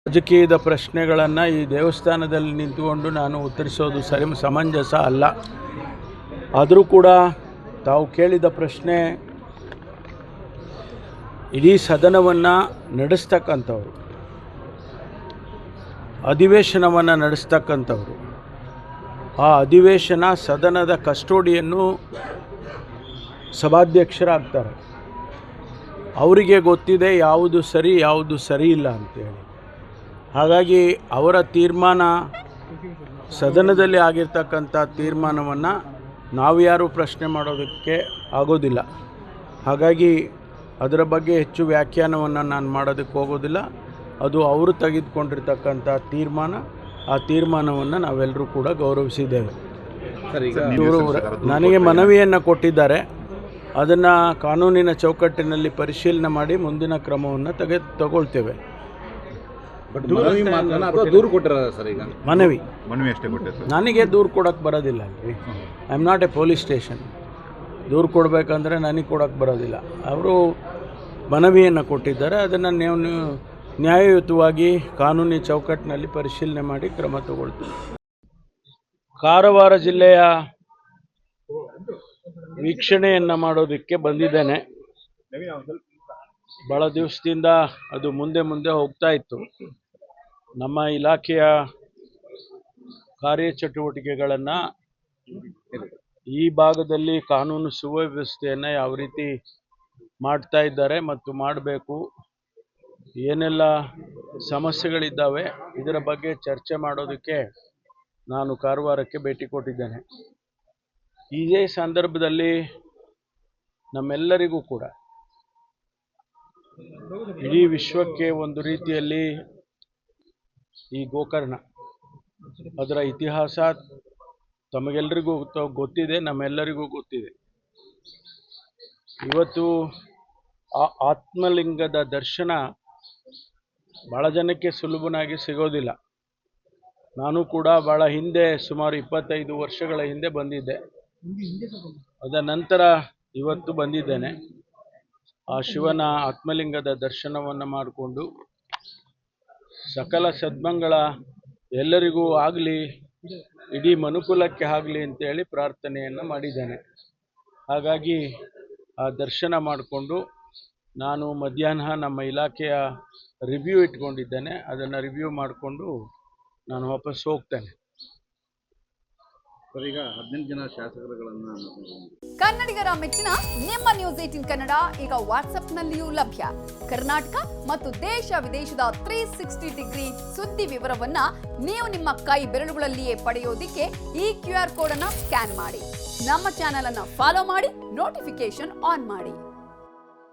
ರಾಜಕೀಯದ ಪ್ರಶ್ನೆಗಳನ್ನು ಈ ದೇವಸ್ಥಾನದಲ್ಲಿ ನಿಂತುಕೊಂಡು ನಾನು ಉತ್ತರಿಸೋದು ಸಮಂಜಸ ಅಲ್ಲ. ಆದರೂ ಕೂಡ ತಾವು ಕೇಳಿದ ಪ್ರಶ್ನೆ ಇಡೀ ಸದನವನ್ನು ನಡೆಸ್ತಕ್ಕಂಥವ್ರು, ಅಧಿವೇಶನವನ್ನು ನಡೆಸ್ತಕ್ಕಂಥವ್ರು, ಆ ಅಧಿವೇಶನ ಸದನದ ಕಸ್ಟೋಡಿಯನ್ನು ಸಭಾಧ್ಯಕ್ಷರಾಗ್ತಾರೆ. ಅವರಿಗೆ ಗೊತ್ತಿದೆ ಯಾವುದು ಸರಿ ಯಾವುದು ಸರಿ ಇಲ್ಲ ಅಂತೇಳಿ. ಹಾಗಾಗಿ ಅವರ ತೀರ್ಮಾನ, ಸದನದಲ್ಲಿ ಆಗಿರ್ತಕ್ಕಂಥ ತೀರ್ಮಾನವನ್ನು ನಾವು ಯಾರೂ ಪ್ರಶ್ನೆ ಮಾಡೋದಕ್ಕೆ ಆಗೋದಿಲ್ಲ. ಹಾಗಾಗಿ ಅದರ ಬಗ್ಗೆ ಹೆಚ್ಚು ವ್ಯಾಖ್ಯಾನವನ್ನು ನಾನು ಮಾಡೋದಕ್ಕೆ ಹೋಗೋದಿಲ್ಲ. ಅದು ಅವರು ತೆಗೆದುಕೊಂಡಿರ್ತಕ್ಕಂಥ ತೀರ್ಮಾನ. ಆ ತೀರ್ಮಾನವನ್ನು ನಾವೆಲ್ಲರೂ ಕೂಡ ಗೌರವಿಸಿದ್ದೇವೆ. ನನಗೆ ಮನವಿಯನ್ನು ಕೊಟ್ಟಿದ್ದಾರೆ. ಅದನ್ನು ಕಾನೂನಿನ ಚೌಕಟ್ಟಿನಲ್ಲಿ ಪರಿಶೀಲನೆ ಮಾಡಿ ಮುಂದಿನ ಕ್ರಮವನ್ನು ತಗೊಳ್ತೇವೆ. ಮನವಿ ಅಷ್ಟೇ ಕೊಟ್ಟೆ ಸರ್. ನನಗೆ ದೂರು ಕೊಡೋಕ್ಕೆ ಬರೋದಿಲ್ಲ ಅಲ್ರಿ. I am not A police station. ದೂರು ಕೊಡಬೇಕಂದ್ರೆ ನನಗೆ ಕೊಡೋಕ್ಕೆ ಬರೋದಿಲ್ಲ. ಅವರು ಮನವಿಯನ್ನು ಕೊಟ್ಟಿದ್ದಾರೆ. ಅದನ್ನು ನೀವು ನ್ಯಾಯಯುತವಾಗಿ ಕಾನೂನಿನ ಚೌಕಟ್ಟಿನಲ್ಲಿ ಪರಿಶೀಲನೆ ಮಾಡಿ ಕ್ರಮ ತಗೊಳ್ತೀವಿ. ಕಾರವಾರ ಜಿಲ್ಲೆಯ ವೀಕ್ಷಣೆಯನ್ನು ಮಾಡೋದಕ್ಕೆ ಬಂದಿದ್ದೇನೆ. ಭಾಳ ದಿವಸದಿಂದ ಅದು ಮುಂದೆ ಹೋಗ್ತಾ ಇತ್ತು. ನಮ್ಮ ಇಲಾಖೆಯ ಕಾರ್ಯಚಟುವಟಿಕೆಗಳನ್ನು, ಈ ಭಾಗದಲ್ಲಿ ಕಾನೂನು ಸುವ್ಯವಸ್ಥೆಯನ್ನು ಯಾವ ರೀತಿ ಮಾಡ್ತಾ ಇದ್ದಾರೆ ಮತ್ತು ಮಾಡಬೇಕು, ಏನೆಲ್ಲ ಸಮಸ್ಯೆಗಳಿದ್ದಾವೆ, ಇದರ ಬಗ್ಗೆ ಚರ್ಚೆ ಮಾಡೋದಕ್ಕೆ ನಾನು ಕಾರವಾರಕ್ಕೆ ಭೇಟಿ ಕೊಟ್ಟಿದ್ದೇನೆ. ಇದೇ ಸಂದರ್ಭದಲ್ಲಿ ನಮ್ಮೆಲ್ಲರಿಗೂ ಕೂಡ ಇಡೀ ವಿಶ್ವಕ್ಕೆ ಒಂದು ರೀತಿಯಲ್ಲಿ ಈ ಗೋಕರ್ಣ, ಅದರ ಇತಿಹಾಸ ತಮಗೆಲ್ಲರಿಗೂ ಗೊತ್ತಿದೆ, ನಮ್ಮೆಲ್ಲರಿಗೂ ಗೊತ್ತಿದೆ. ಇವತ್ತು ಆ ಆತ್ಮಲಿಂಗದ ದರ್ಶನ ಭಾಳ ಜನಕ್ಕೆ ಸುಲಭನಾಗಿ ಸಿಗೋದಿಲ್ಲ. ನಾನು ಕೂಡ ಭಾಳ ಹಿಂದೆ, ಸುಮಾರು 25 ವರ್ಷಗಳ ಹಿಂದೆ ಬಂದಿದ್ದೆ. ಅದರ ನಂತರ ಇವತ್ತು ಬಂದಿದ್ದೇನೆ. ಆ ಶಿವನ ಆತ್ಮಲಿಂಗದ ದರ್ಶನವನ್ನು ಮಾಡಿಕೊಂಡು ಸಕಲ ಸದ್ಮಂಗಳ ಎಲ್ಲರಿಗೂ ಆಗಲಿ, ಇಡೀ ಮನುಕುಲಕ್ಕೆ ಆಗಲಿ ಅಂತೇಳಿ ಪ್ರಾರ್ಥನೆಯನ್ನು ಮಾಡಿದ್ದೇನೆ. ಹಾಗಾಗಿ ಆ ದರ್ಶನ ಮಾಡಿಕೊಂಡು ನಾನು ಮಧ್ಯಾಹ್ನ ನಮ್ಮ ಇಲಾಖೆಯ ರಿವ್ಯೂ ಇಟ್ಕೊಂಡಿದ್ದೇನೆ. ಅದನ್ನು ರಿವ್ಯೂ ಮಾಡಿಕೊಂಡು ನಾನು ವಾಪಸ್ ಹೋಗ್ತೇನೆ. ಈಗ 18 ಜನ ಶಾಸಕರುಗಳನ್ನು ಕನ್ನಡಿಗರ ಮೆಚ್ಚಿನ ನಿಮ್ಮ ನ್ಯೂಸ್ 18 ಕನ್ನಡ ಈಗ ವಾಟ್ಸ್ಆಪ್ನಲ್ಲಿಯೂ ಲಭ್ಯ. ಕರ್ನಾಟಕ ಮತ್ತು ದೇಶ ವಿದೇಶದ 360 ಡಿಗ್ರಿ ಸುದ್ದಿ ವಿವರವನ್ನ ನೀವು ನಿಮ್ಮ ಕೈ ಬೆರಳುಗಳಲ್ಲಿಯೇ ಪಡೆಯೋದಿಕ್ಕೆ ಈ QR ಕೋಡ್ ಅನ್ನು ಸ್ಕ್ಯಾನ್ ಮಾಡಿ. ನಮ್ಮ ಚಾನೆಲ್ ಅನ್ನು ಫಾಲೋ ಮಾಡಿ, ನೋಟಿಫಿಕೇಶನ್ ಆನ್ ಮಾಡಿ.